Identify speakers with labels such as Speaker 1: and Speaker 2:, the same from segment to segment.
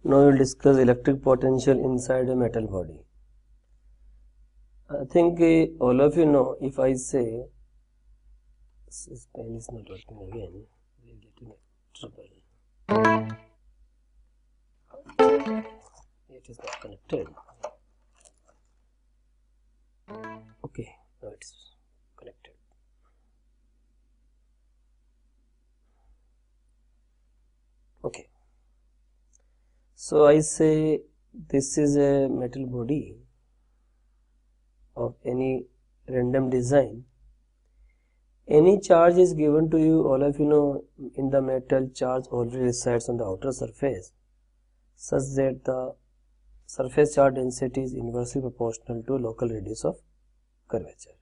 Speaker 1: Now we will discuss electric potential inside a metal body. I think all of you know, if I say this pen is not working again, we are getting trouble. It is not connected. Okay, now it's connected. Okay. So I say this is a metal body of any random design. Any charge is given to you, all of you know, in the metal charge already resides on the outer surface, such that the surface charge density is inversely proportional to local radius of curvature.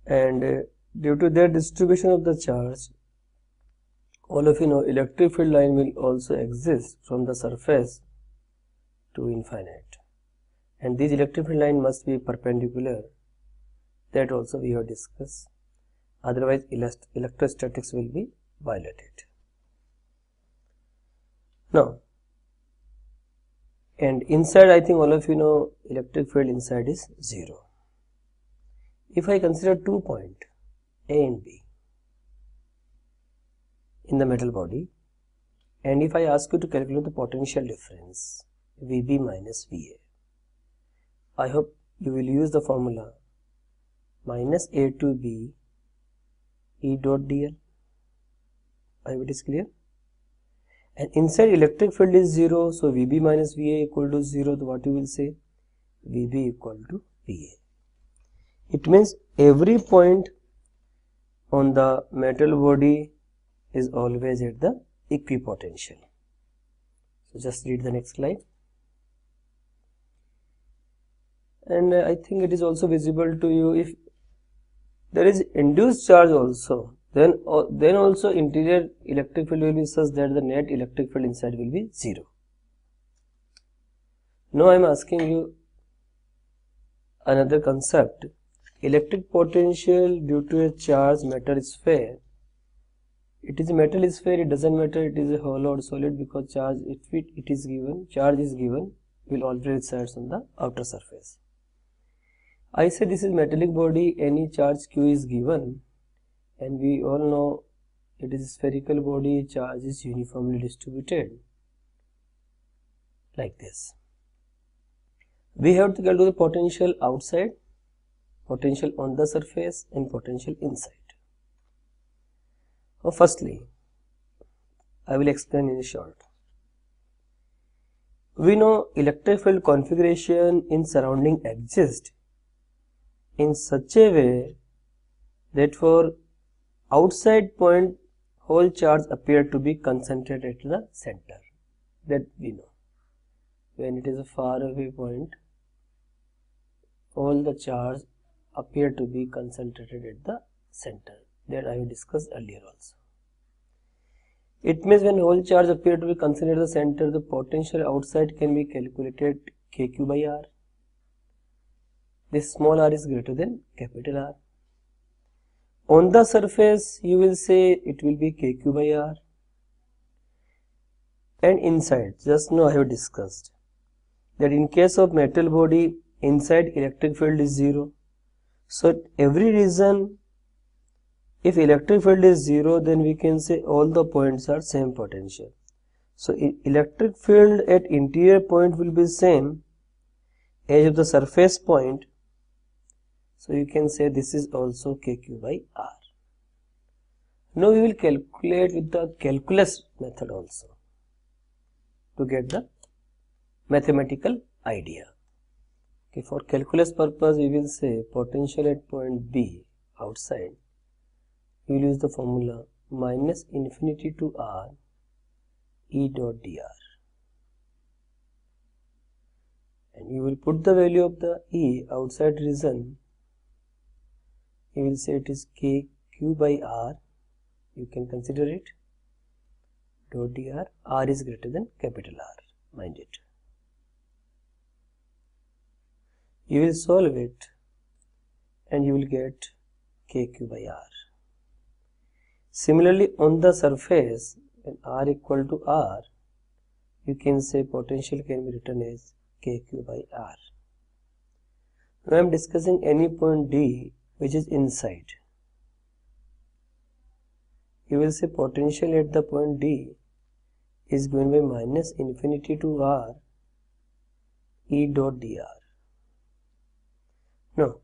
Speaker 1: And due to that distribution of the charge, all of you know, electric field line will also exist from the surface to infinite, and these electric field line must be perpendicular. That also we have discussed, otherwise electrostatics will be violated. Now, and inside, I think all of you know, electric field inside is 0. If I consider 2 points A and B in the metal body, and if I ask you to calculate the potential difference VB minus VA, I hope you will use the formula minus A to B E dot dl. I hope it is clear. And inside electric field is 0, so VB minus VA equal to 0. So what you will say? VB equal to VA. It means every point on the metal body is always at the equipotential. So just read the next slide. And I think it is also visible to you, if there is induced charge also, then also interior electric field will be such that the net electric field inside will be 0. Now I am asking you another concept. Electric potential due to a charged metal sphere. It is a metal sphere, it doesn't matter it is a hollow or solid, because charge charge is given, will always reside on the outer surface. I say this is metallic body, any charge Q is given, and we all know it is a spherical body, charge is uniformly distributed like this. We have to calculate the potential outside, potential on the surface, and potential inside. Now, firstly, I will explain in short. We know electric field configuration in surrounding exists in such a way that for outside point whole charge appear to be concentrated at the center. That we know. When it is a far away point, all the charge appear to be concentrated at the center. That I have discussed earlier also. It means when whole charge appear to be concentrated at the center, the potential outside can be calculated kq by r. This small r is greater than capital R. On the surface, you will say it will be kq by r. And inside, just now I have discussed that in case of metal body, inside electric field is 0. So at every region, if electric field is 0, then we can say all the points are same potential. So electric field at interior point will be same as of the surface point. So you can say this is also kq by r. Now we will calculate with the calculus method also to get the mathematical idea. Okay, for calculus purpose, we will say potential at point B outside. We will use the formula minus infinity to r E dot dr. And you will put the value of the E outside region. You will say it is kq by r. You can consider it dot dr. R is greater than capital R. Mind it. You will solve it and you will get kq by r. Similarly, on the surface, when r equal to r, you can say potential can be written as kq by r. Now I am discussing any point D which is inside. You will say potential at the point D is going by minus infinity to r E dot dr. Now,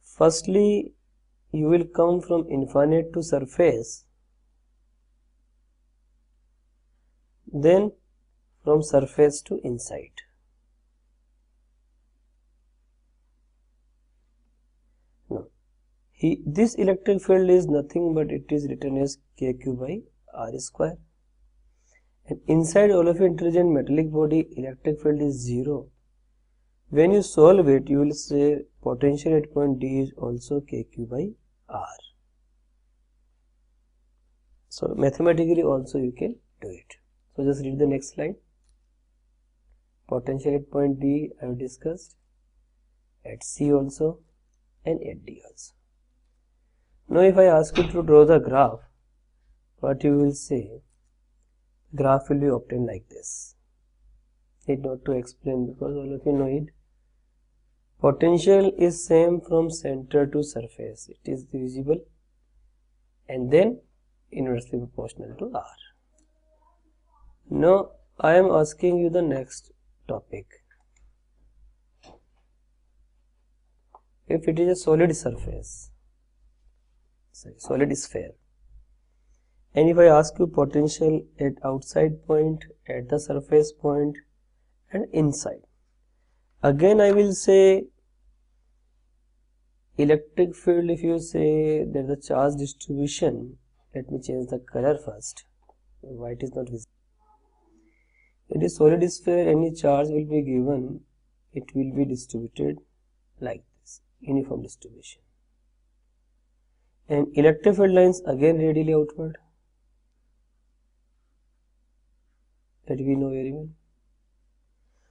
Speaker 1: firstly, you will come from infinite to surface, then from surface to inside. Now, this electric field is nothing but it is written as kq by r square. And inside olefin intelligent metallic body, electric field is 0. When you solve it, you will say potential at point D is also kq by r. So mathematically also you can do it. So just read the next slide. Potential at point D I have discussed, at C also, and at D also. Now if I ask you to draw the graph, what you will say? Graph will be obtained like this. Need not to explain because all of you know it. Potential is same from center to surface. It is divisible and then inversely proportional to R. Now I am asking you the next topic. If it is a solid surface, solid sphere, and if I ask you potential at outside point, at the surface point, and inside, again I will say electric field. If you say that the charge distribution, let me change the color first. White is not visible. It is solid sphere, any charge will be given, it will be distributed like this, uniform distribution. And electric field lines again radially outward, that we know very well.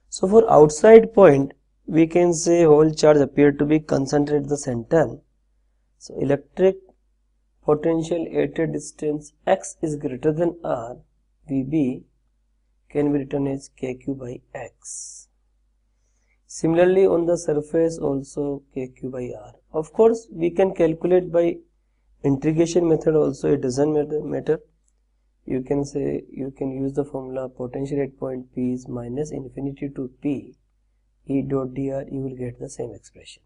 Speaker 1: So for outside point, we can say whole charge appear to be concentrated at the center. So electric potential at a distance x is greater than r, Vb can be written as kq by x. Similarly on the surface also kq by r. Of course we can calculate by integration method also, it doesn't matter. You can say, you can use the formula potential at point P is minus infinity to P E dot dr, you will get the same expression.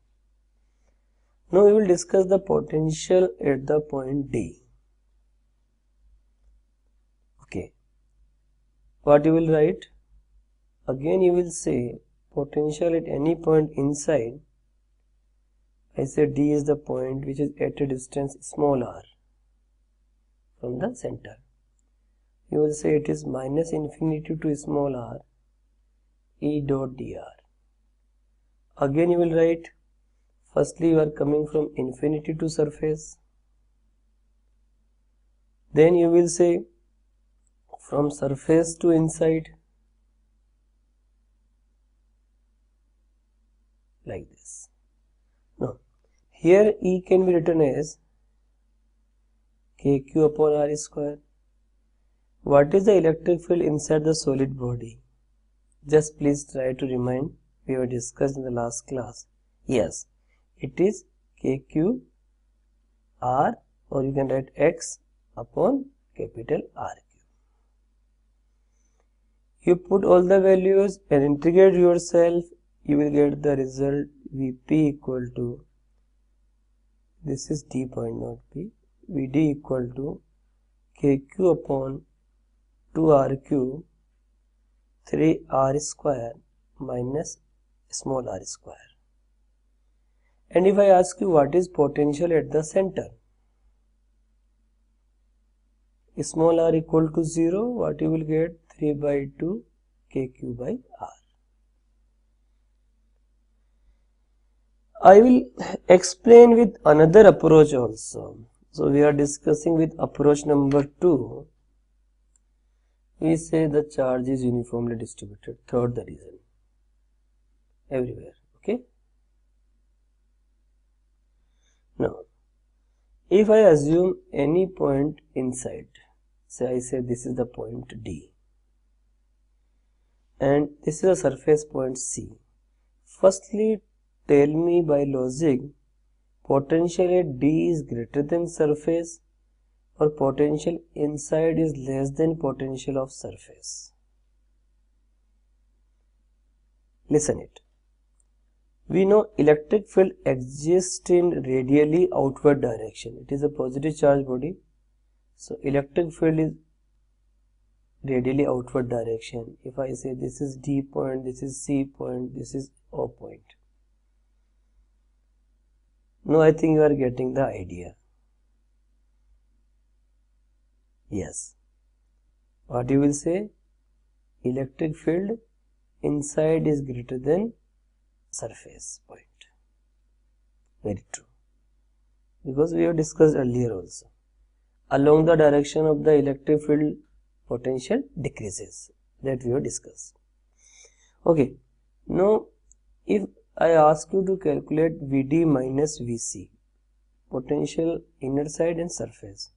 Speaker 1: Now we will discuss the potential at the point D. Okay. What you will write? Again you will say potential at any point inside. I said D is the point which is at a distance small r from the center. You will say it is minus infinity to small r E dot dr. Again you will write, firstly you are coming from infinity to surface, then you will say from surface to inside, like this. Now here E can be written as kq upon r square. What is the electric field inside the solid body? Just please try to remind, we have discussed in the last class. Yes, it is kq r, or you can write x upon capital R. You put all the values and integrate yourself, you will get the result Vp equal to, this is D point not P, Vd equal to kq upon 2r cube 3r square minus small r square. And if I ask you what is potential at the center, small r equal to 0, what you will get? 3 by 2 kq by r. I will explain with another approach also. So we are discussing with approach number 2. We say the charge is uniformly distributed throughout the region, everywhere. Okay. Now, if I assume any point inside, say I say this is the point D. and this is a surface point C. Firstly, tell me by logic, potential at D is greater than surface or potential inside is less than potential of surface. Listen it. We know electric field exists in radially outward direction. It is a positive charge body. So electric field is radially outward direction. If I say this is D point, this is C point, this is O point. Now I think you are getting the idea. Yes. What you will say? Electric field inside is greater than surface point. Very true. Because we have discussed earlier also. Along the direction of the electric field, potential decreases. That we have discussed. Okay. Now, if I ask you to calculate Vd minus Vc, potential inner side and surface,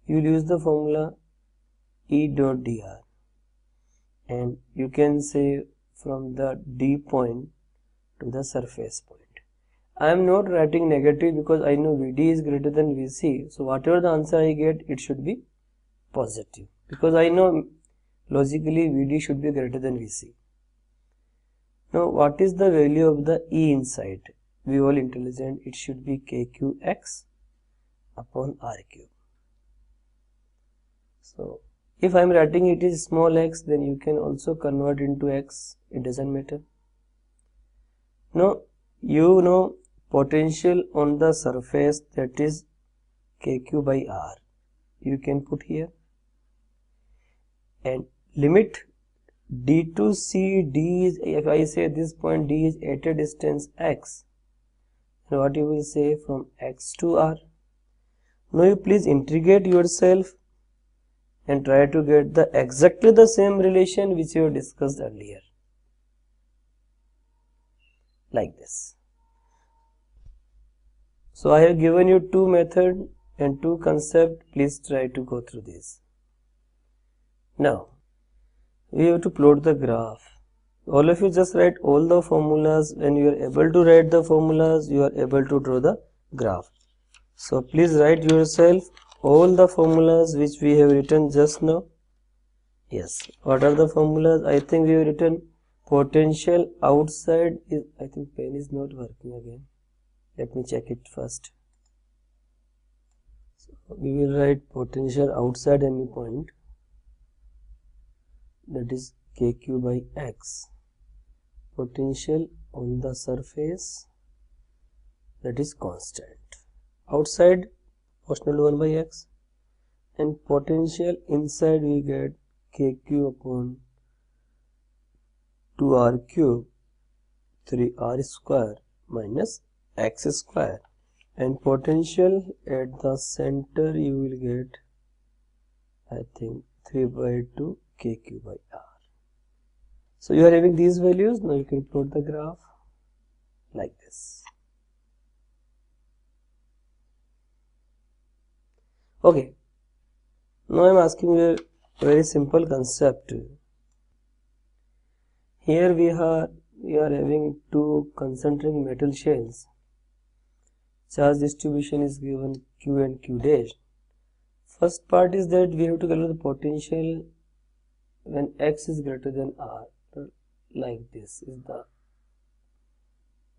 Speaker 1: you will use the formula E dot dr, and you can say from the D point to the surface point. I am not writing negative because I know Vd is greater than Vc, so whatever the answer I get, it should be positive because I know logically Vd should be greater than Vc. Now what is the value of the E inside? We all intelligent, it should be kqx upon r cube. So if I am writing it is small x, then you can also convert into x, it doesn't matter. Now you know potential on the surface, that is kq by r, you can put here, and limit D to C, D is, if I say this point D is at a distance x, and what you will say from x to r. Now you please integrate yourself and try to get the exactly the same relation which you have discussed earlier, like this. So I have given you two methods and two concepts. Please try to go through this. Now we have to plot the graph. All of you just write all the formulas. When you are able to write the formulas, you are able to draw the graph. So please write yourself all the formulas which we have written just now. Yes, what are the formulas? I think we have written potential outside is, I think pen is not working again. Let me check it first. So we will write potential outside any point, that is kq by x. Potential on the surface, that is constant. Outside proportional to 1 by x, and potential inside we get kq upon 2r cube 3r square minus x square, and potential at the center you will get, I think 3 by 2 kq by r. So you are having these values. Now you can plot the graph like this. Okay, now I am asking you a very simple concept. Here we are having two concentric metal shells. Charge distribution is given q and q dash. First part is that we have to calculate the potential when x is greater than r. Like this is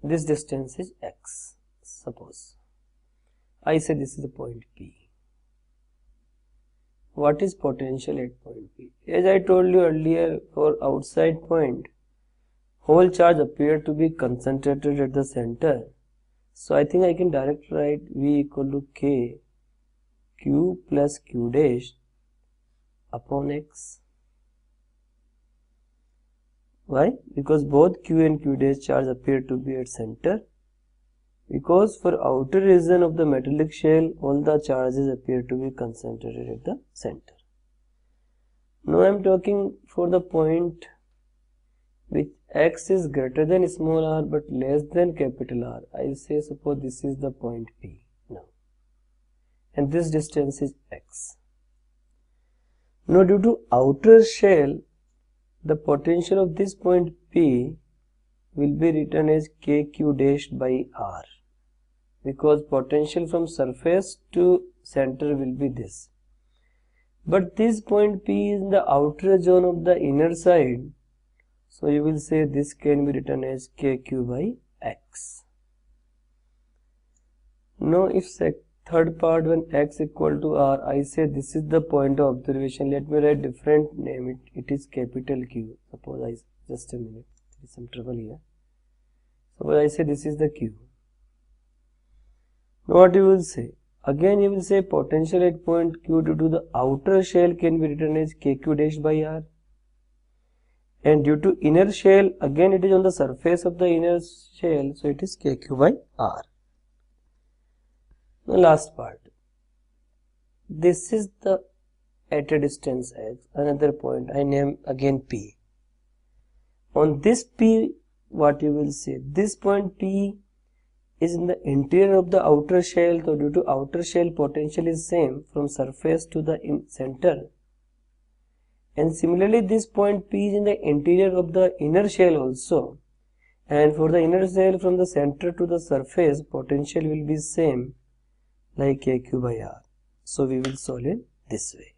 Speaker 1: this distance is x. Suppose I say this is the point P. What is potential at point P? As I told you earlier, for outside point, whole charge appear to be concentrated at the center. So I think I can directly write V equal to K Q plus Q dash upon X. Why? Because both Q and Q dash charge appear to be at center. Because for outer region of the metallic shell, all the charges appear to be concentrated at the center. Now I am talking for the point which x is greater than small r but less than capital R. I say suppose this is the point P now, and this distance is x. Now due to outer shell, the potential of this point P will be written as kq dash by r, because potential from surface to center will be this. But this point P is in the outer zone of the inner side, so you will say this can be written as kq by x. Now if third part, when x equal to r, I say this is the point of observation. Let me write different name. It is capital Q. Suppose just a minute, there is some trouble here. Suppose I say this is the Q. Now what you will say? Again you will say potential at point Q due to the outer shell can be written as kq dash by r. And due to inner shell, again it is on the surface of the inner shell, so it is kq by r. The last part, this is the at a distance x, another point I name again P. On this P, what you will say, this point P is in the interior of the outer shell, so due to outer shell potential is same from surface to the center, and similarly this point P is in the interior of the inner shell also, and for the inner shell from the center to the surface potential will be same like kq by r. So we will solve it this way.